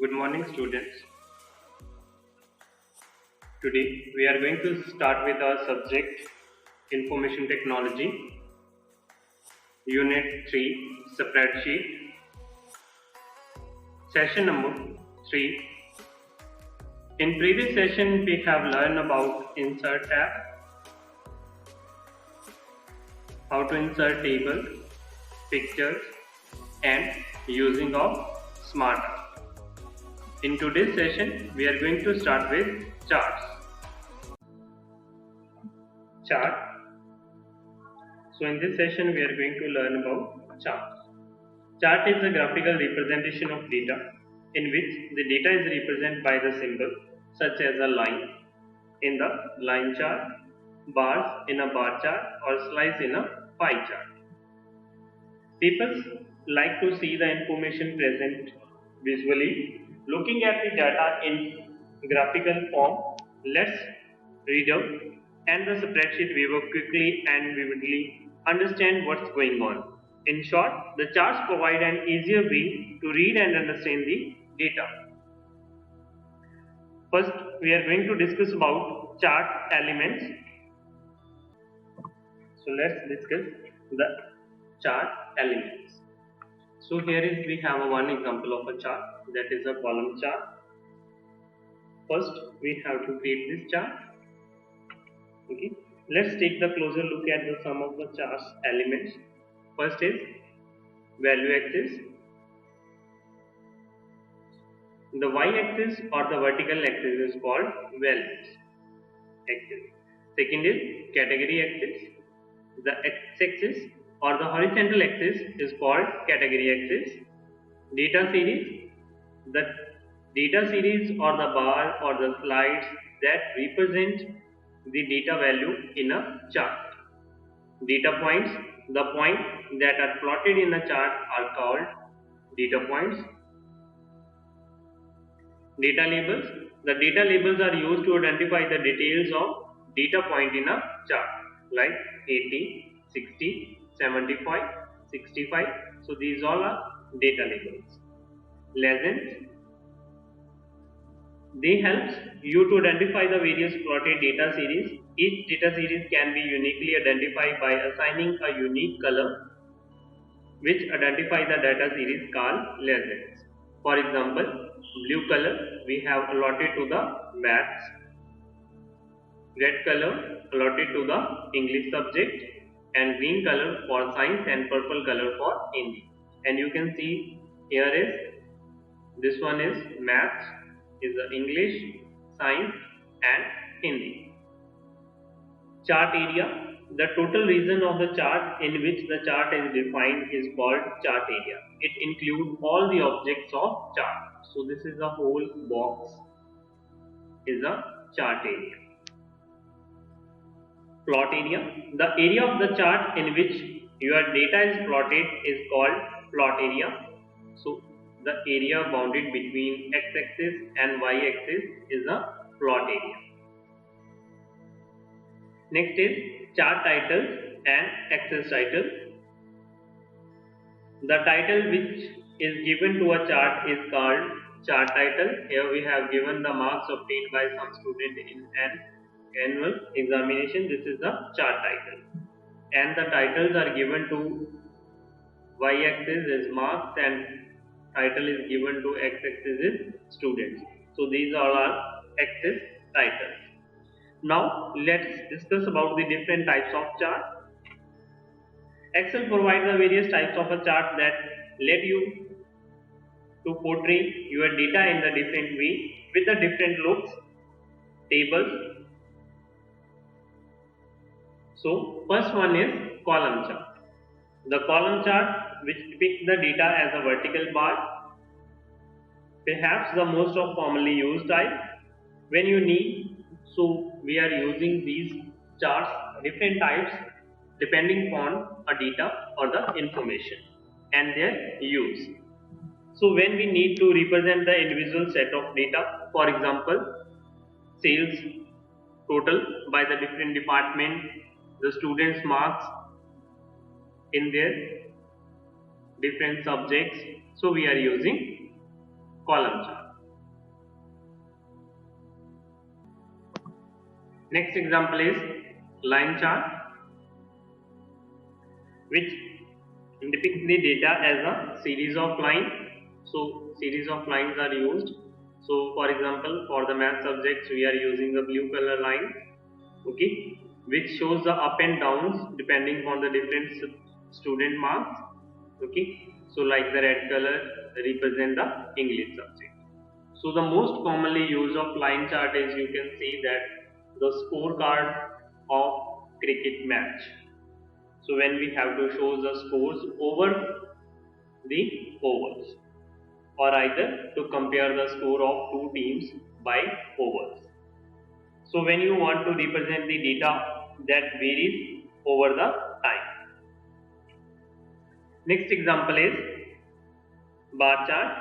Good morning, students. Today we are going to start with our subject Information Technology, Unit 3, Spreadsheet, Session number 3. In previous session, we have learned about Insert tab, how to insert tables, pictures, and using of Smart. In today's session, we are going to start with charts. Chart. So in this session, we are going to learn about charts. Chart is a graphical representation of data in which the data is represented by the symbol such as a line in the line chart, bars in a bar chart, or slice in a pie chart. People like to see the information present visually. Looking at the data in graphical form, let's read out and the spreadsheet viewer quickly and vividly understand what's going on. In short, the charts provide an easier way to read and understand the data. First, we are going to discuss about chart elements. So let's discuss the chart elements. So here is we have one example of a chart, that is a column chart. First, we have to create this chart. Okay, let's take the closer look at the sum of the chart's elements. First is value axis. The y-axis or the vertical axis is called values axis. Second is category axis. The x-axis or the horizontal axis is called category axis. Data series. The data series or the bar or the slides that represent the data value in a chart. Data points. The points that are plotted in a chart are called data points. Data labels. The data labels are used to identify the details of data point in a chart, like 80, 60, 75, 65. So these all are data labels. Legends. They help you to identify the various plotted data series. Each data series can be uniquely identified by assigning a unique color which identifies the data series called legends. For example, blue color we have allotted to the maths, red color allotted to the English subject, and green color for science and purple color for Hindi. And you can see here is this one is maths, is the English, science and Hindi. Chart area. The total region of the chart in which the chart is defined is called chart area. It includes all the objects of chart. So this is the whole box is a chart area. Plot area. The area of the chart in which your data is plotted is called plot area. So the area bounded between x-axis and y-axis is a plot area. Next is chart titles and axis title. The title which is given to a chart is called chart title. Here we have given the marks obtained by some student in an annual examination. This is the chart title, and the titles are given to y-axis is marks and title is given to x-axis is students. So these all are axis titles. Now let's discuss about the different types of chart. Excel provides the various types of a chart that let you to portray your data in the different way with the different looks, tables. So first one is column chart. The column chart which depicts the data as a vertical bar, perhaps the most of commonly used type when you need. So we are using these charts, different types depending upon a data or the information and their use. So when we need to represent the individual set of data, for example, sales total by the different department, the students' marks in their different subjects, so we are using column chart. Next example is line chart, which depicts the data as a series of lines. So series of lines are used. So for example, for the math subjects we are using the blue color line, okay, which shows the up and downs depending on the different student marks, okay. So like the red color represent the English subject. So the most commonly used of line chart is, you can see that the scorecard of cricket match. So when we have to show the scores over the overs, or either to compare the score of two teams by overs. So when you want to represent the data that varies over the time. Next example is bar chart.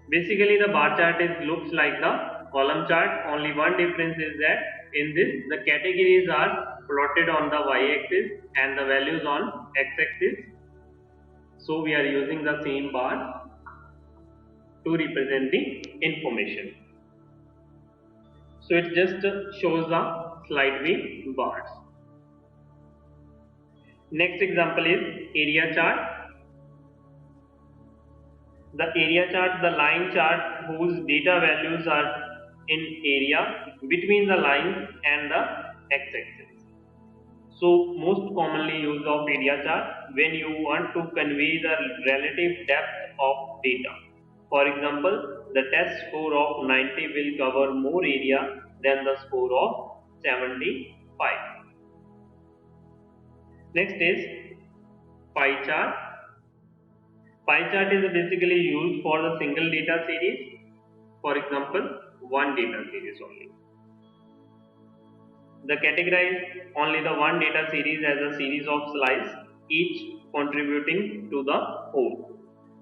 Basically the bar chart looks like the column chart. Only one difference is that in this the categories are plotted on the y-axis and the values on x-axis. So we are using the same bar to represent the information. So it just shows the slide with bars. Next example is area chart. The area chart, the line chart whose data values are in area between the line and the x-axis. So most commonly used of area chart when you want to convey the relative depth of data. For example, the test score of 90 will cover more area than the score of 75. Next is pie chart. Pie chart is basically used for the single data series. For example, one data series only. The categorize only the one data series as a series of slices, each contributing to the whole.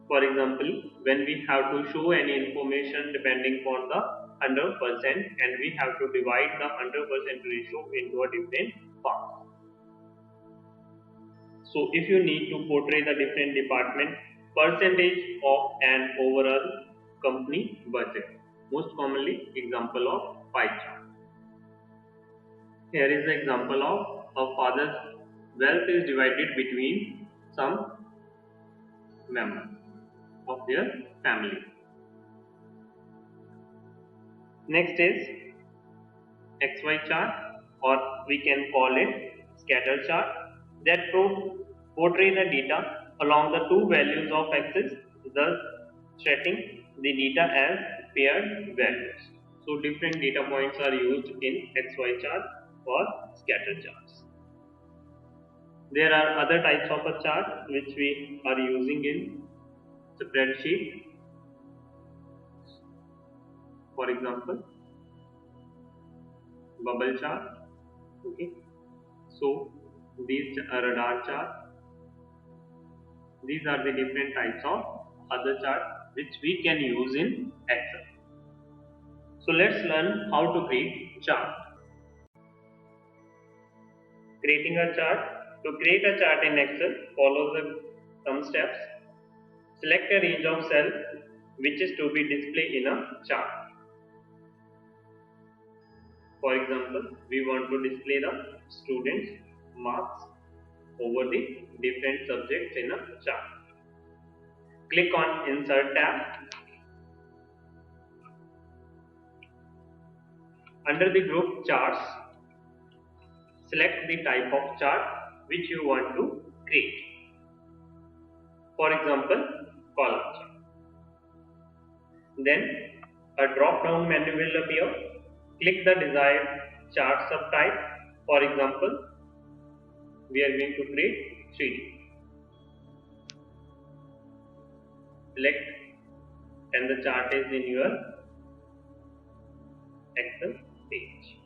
For example, when we have to show any information depending on the 100% and we have to divide the 100% ratio into a different parts. So if you need to portray the different department percentage of an overall company budget, most commonly example of pie chart. Here is the example of a father's wealth is divided between some members of their family. Next is XY chart, or we can call it scatter chart, that portray the data along the two values of axis, thus setting the data as paired values. So different data points are used in XY chart or scatter charts. There are other types of a chart which we are using in spreadsheet. For example, bubble chart. Okay. So these are radar chart. These are the different types of other charts which we can use in Excel. So let's learn how to create chart. Creating a chart. To create a chart in Excel, follow some steps. Select a range of cells which is to be displayed in a chart. For example, we want to display the students' marks over the different subjects in a chart. Click on Insert tab. Under the group Charts, select the type of chart which you want to create. For example, column chart. Then a drop down menu will appear. Click the desired chart subtype. For example, we are going to create 3D. Select and the chart is in your Excel page.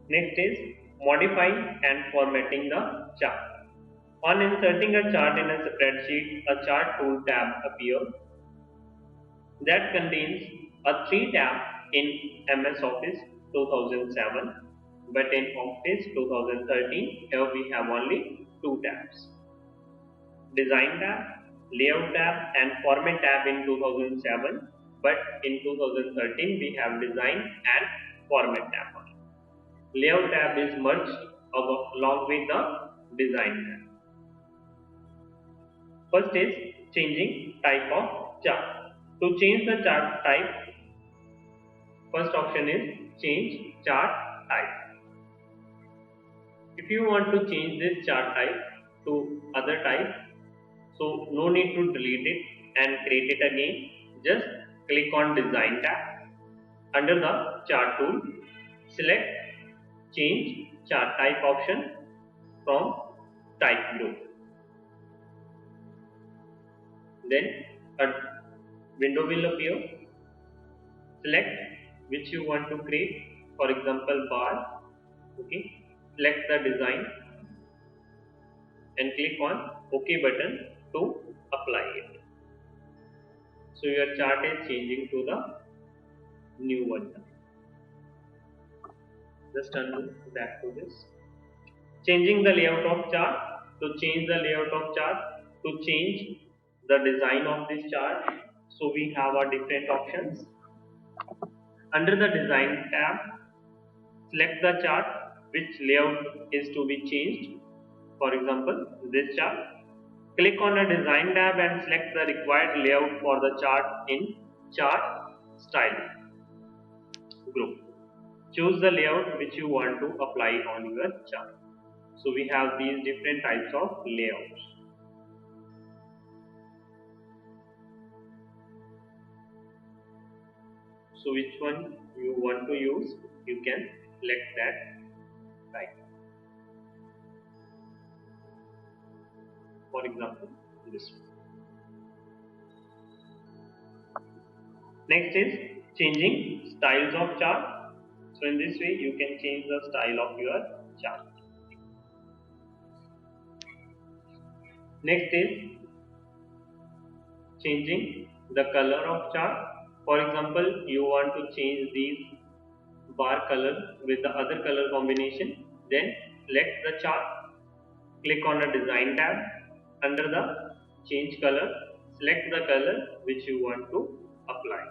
Next is modifying and formatting the chart. On inserting a chart in a spreadsheet, a chart tool tab appears that contains a 3 tab in MS Office 2007, but in Office 2013 here we have only 2 tabs. Design tab, Layout tab and Format tab in 2007, but in 2013 we have design and format tab. Layout tab is merged along with the design tab. First is changing type of chart. To change the chart type, first option is change chart type. If you want to change this chart type to other type, so no need to delete it and create it again. Just click on design tab. Under the chart tool, select change chart type option from type group. Then a window will appear. Select which you want to create, for example bar. Okay, select the design and click on OK button to apply it. So your chart is changing to the new version. Just undo back to this. Changing the layout of chart. To change the layout of chart, to change the design of this chart, so we have our different options. Under the design tab, select the chart which layout is to be changed. For example, this chart. Click on a design tab and select the required layout for the chart in chart style group. Choose the layout which you want to apply on your chart. So we have these different types of layouts. So which one you want to use, you can select that type. For example, this one. Next is changing styles of chart. So in this way you can change the style of your chart. Next is changing the color of chart. For example, you want to change these bar color with the other color combination. Then select the chart. Click on a design tab. Under the change color, select the color which you want to apply.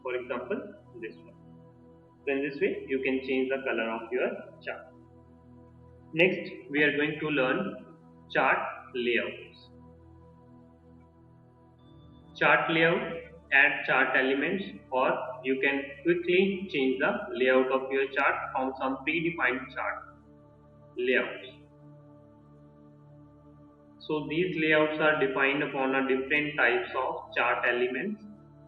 For example, this one. So in this way you can change the color of your chart. Next, we are going to learn chart layouts. Chart layout, add chart elements, or you can quickly change the layout of your chart from some predefined chart layouts. So these layouts are defined upon a different types of chart elements.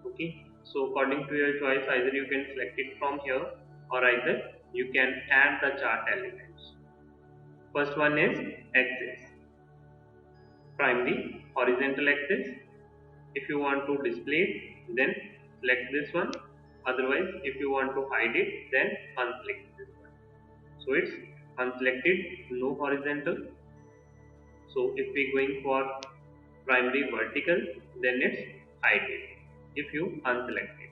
Okay, so according to your choice, either you can select it from here or either you can add the chart elements. First one is axis. Primary horizontal axis. If you want to display it, then select this one. Otherwise, if you want to hide it, then unselect this one. So it's unselected, no horizontal. So if we going for primary vertical, then it's hidden if you unselect it.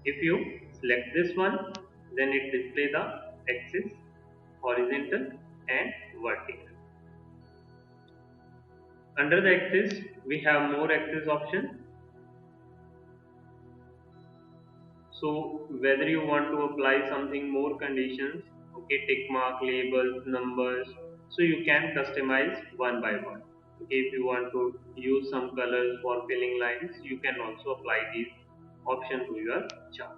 If you select this one, then it display the axis, horizontal and vertical. Under the axis, we have more axis option. So whether you want to apply something more conditions, okay, tick mark, labels, numbers, so you can customize one by one. Okay, if you want to use some colors for filling lines, you can also apply these options to your chart.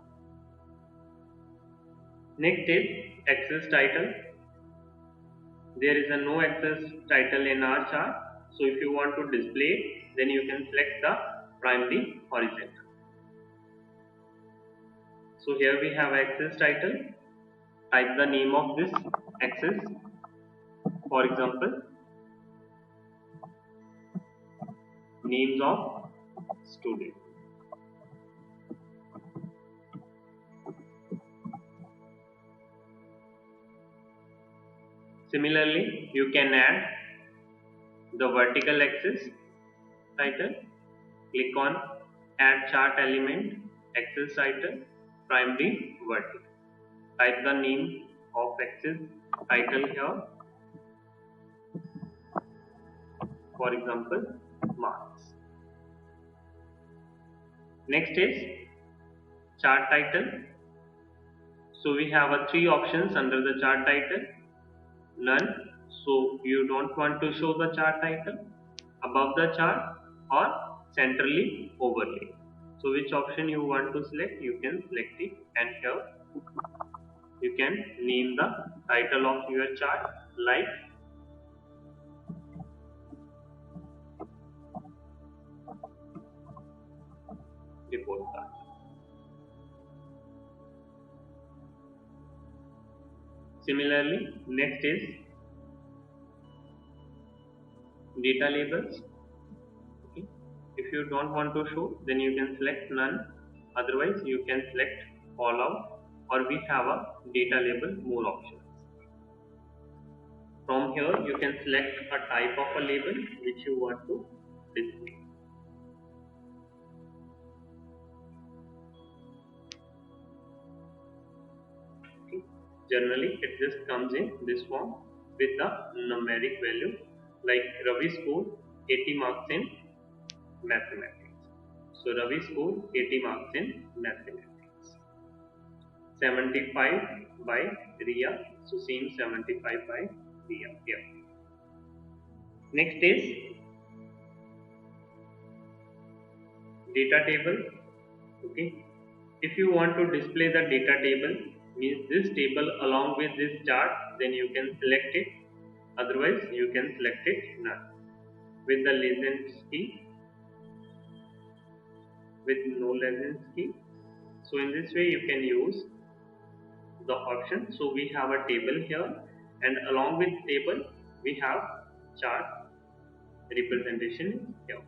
Next is axis title. There is a no axis title in our chart. So if you want to display it, then you can select the primary horizontal. So here we have axis title. Type the name of this axis. For example, names of student. Similarly, you can add the vertical axis title. Click on add chart element, axis title, primary vertical. Type the name of axis title here. For example, marks. Next is chart title. So we have three options under the chart title. None, so you don't want to show the chart title, above the chart, or centrally overlay. So which option you want to select, you can select it, and here you can name the title of your chart like report card. Similarly, next is data labels. Okay. If you don't want to show, then you can select none, otherwise you can select call out, or we have a data label more options. From here you can select a type of a label which you want to display. Okay. Generally it just comes in this form with the numeric value, like Ravi scored 80 marks in mathematics. So Ravi scored 80 marks in mathematics. 75 by Riya. So same 75 by Riya here. Next is data table. Okay. If you want to display the data table, means this table along with this chart, then you can select it. Otherwise you can select it none. With the legends key, with no legends key. So in this way you can use the option. So we have a table here, and along with table we have chart representation here.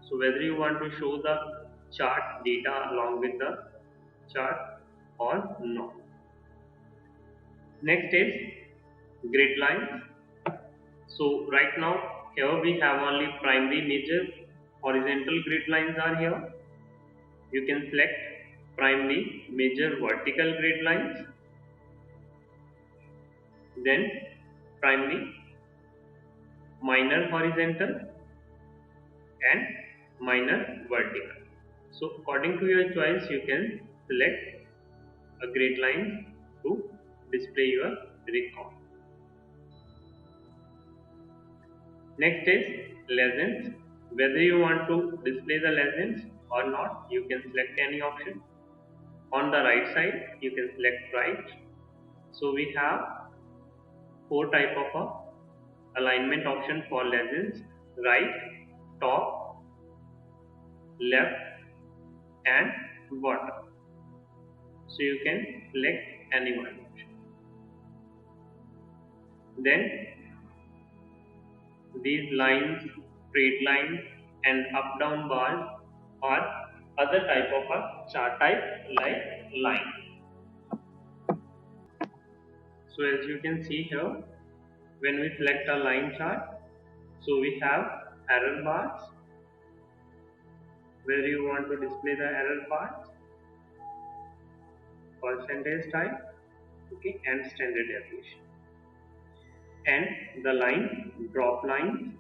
So whether you want to show the chart data along with the chart or not. Next is grid lines. So right now here we have only primary, major, horizontal grid lines are here. You can select primary, major, vertical grid lines, then primary, minor horizontal, and minor vertical. So according to your choice you can select a grid line to display your record. Next is legends. Whether you want to display the legends or not, you can select any option. On the right side you can select right. So we have four type of alignment option for legends: right, top, left, and bottom. So you can select any one option. Then these lines, straight lines, and up down bars are other type of a chart type like line. So as you can see here, when we select a line chart, so we have error bars, where you want to display the error bars, percentage type, okay, and standard deviation. And the line, drop lines.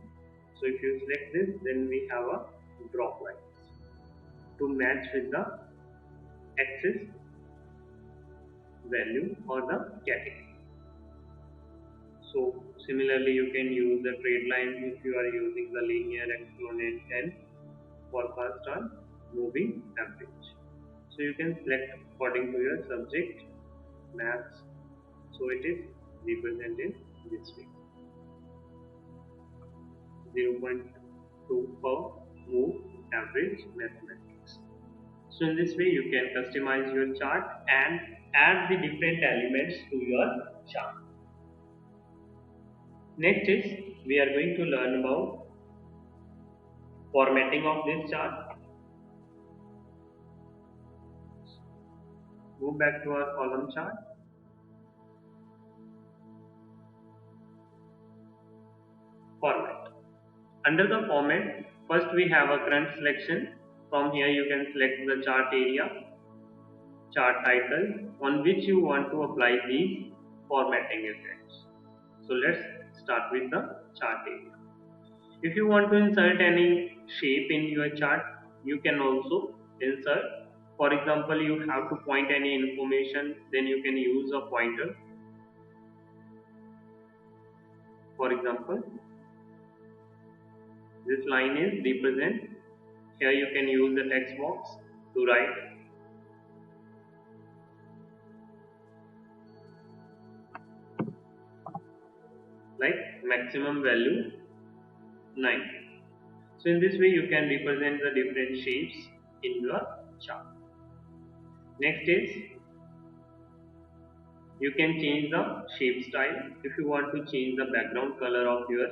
So if you select this, then we have a drop lines to match with the axis value or the category. So similarly you can use the trade line if you are using the linear, exponent, and forecast or moving average. So you can select according to your subject, maths. So it is represented this way. 0.2 per move average mathematics. So in this way you can customize your chart and add the different elements to your chart. Next is we are going to learn about formatting of this chart. Go back to our column chart. Format. Under the format, first we have a current selection. From here you can select the chart area, chart title, on which you want to apply these formatting effects. So let's start with the chart area. If you want to insert any shape in your chart, you can also insert. For example, you have to point any information, then you can use a pointer. For example, this line is represent. Here you can use the text box to write. Like maximum value 9. So in this way you can represent the different shapes in your chart. Next is you can change the shape style. If you want to change the background color of your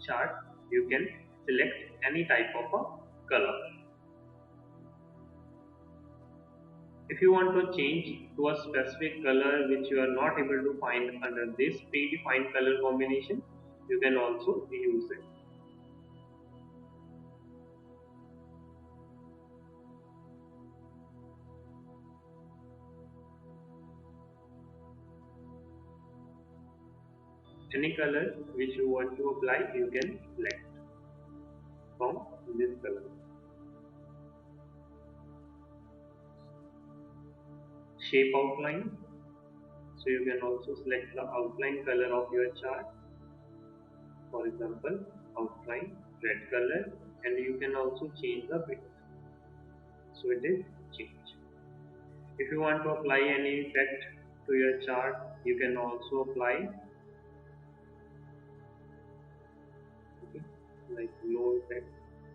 chart, you can select any type of a color. If you want to change to a specific color which you are not able to find under this predefined color combination, you can also use it. Any color which you want to apply, you can select from this color. Shape outline. So you can also select the outline color of your chart. For example, outline red color, and you can also change the width. So it is changed. If you want to apply any effect to your chart, you can also apply. Okay, like glow effect.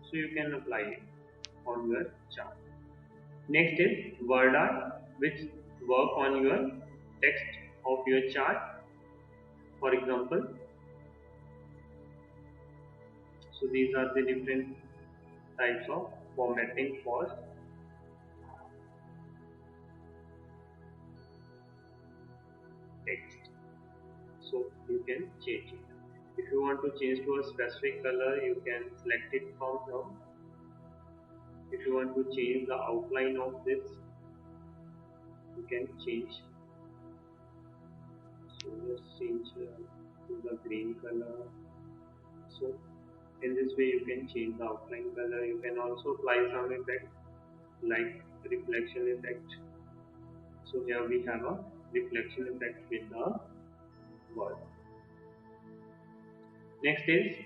So you can apply it on your chart. Next is word art, which work on your text of your chart. For example, so these are the different types of formatting for text. So you can change it. If you want to change to a specific color, you can select it from here. If you want to change the outline of this, you can change. So let's change to the green color. So in this way you can change the outline color. You can also apply some effect like reflection effect. So here we have a reflection effect with the word. Next is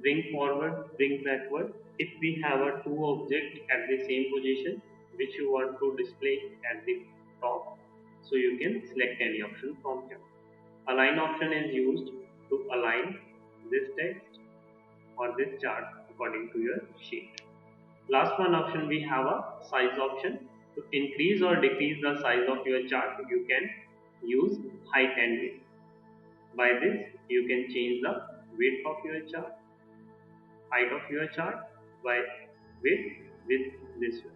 bring forward, bring backward. If we have a two object at the same position which you want to display at the top, so you can select any option from here. Align option is used to align this text or this chart according to your sheet. Last one option, we have a size option. To increase or decrease the size of your chart, you can use height and width. By this you can change the width of your chart, height of your chart by width with this one.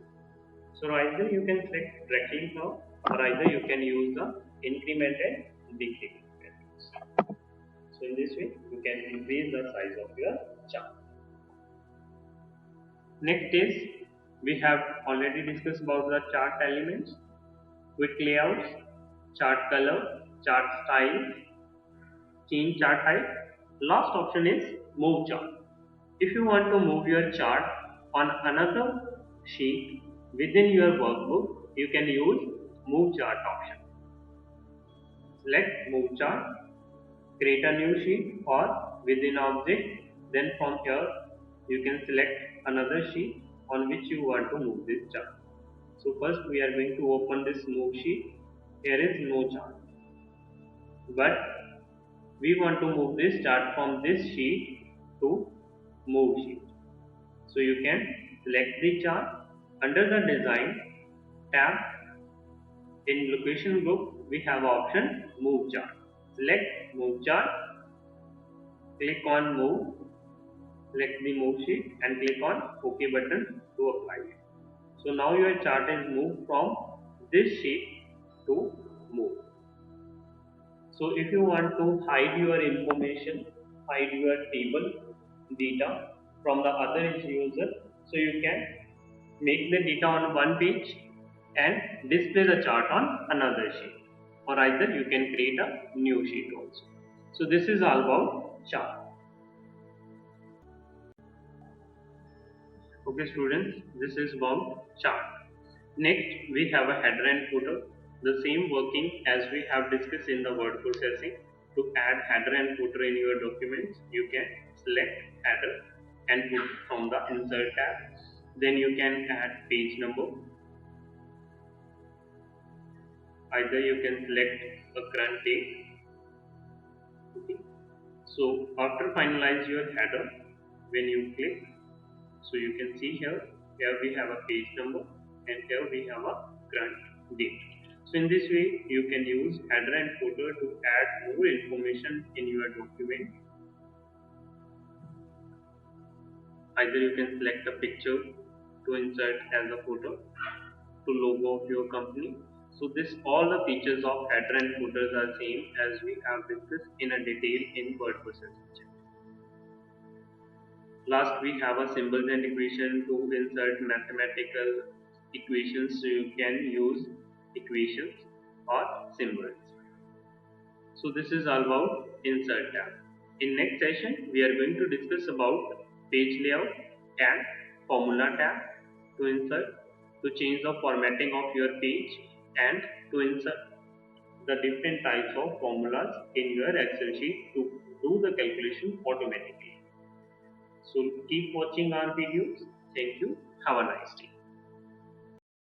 So either you can select directly here, or either you can use the increment and decrement values. So in this way you can increase the size of your chart. Next is, we have already discussed about the chart elements, quick layouts, chart color, chart style, change chart height. Last option is move chart. If you want to move your chart on another sheet within your workbook, you can use move chart option. Select move chart, create a new sheet or within object, then from here you can select another sheet on which you want to move this chart. So first we are going to open this move sheet. Here is no chart, but we want to move this chart from this sheet to move sheet. So you can select the chart under the design tab. In location group we have option move chart. Select move chart, click on move, select the move sheet and click on OK button to apply it. So now your chart is moved from this sheet to move. So if you want to hide your information, hide your table data from the other user, so you can make the data on one page and display the chart on another sheet, or either you can create a new sheet also. So this is all about chart. Okay students, this is about chart. Next we have a header and footer. The same working as we have discussed in the word processing. To add header and footer in your documents, you can select header and put from the insert tab. Then you can add page number. Either you can select a current date. Okay. So after finalize your header, when you click, so you can see here we have a page number and here we have a current date. So in this way you can use header and footer to add more information in your document. Either you can select a picture to insert as a photo to logo of your company. So this all the features of header and footers are same as we have discussed in a detail in word processing. Last we have a symbols and equation to insert mathematical equations, so you can use equations or symbols. So this is all about insert tab. In next session we are going to discuss about page layout and formula tab to insert, to change the formatting of your page and to insert the different types of formulas in your Excel sheet to do the calculation automatically. So keep watching our videos. Thank you. Have a nice day.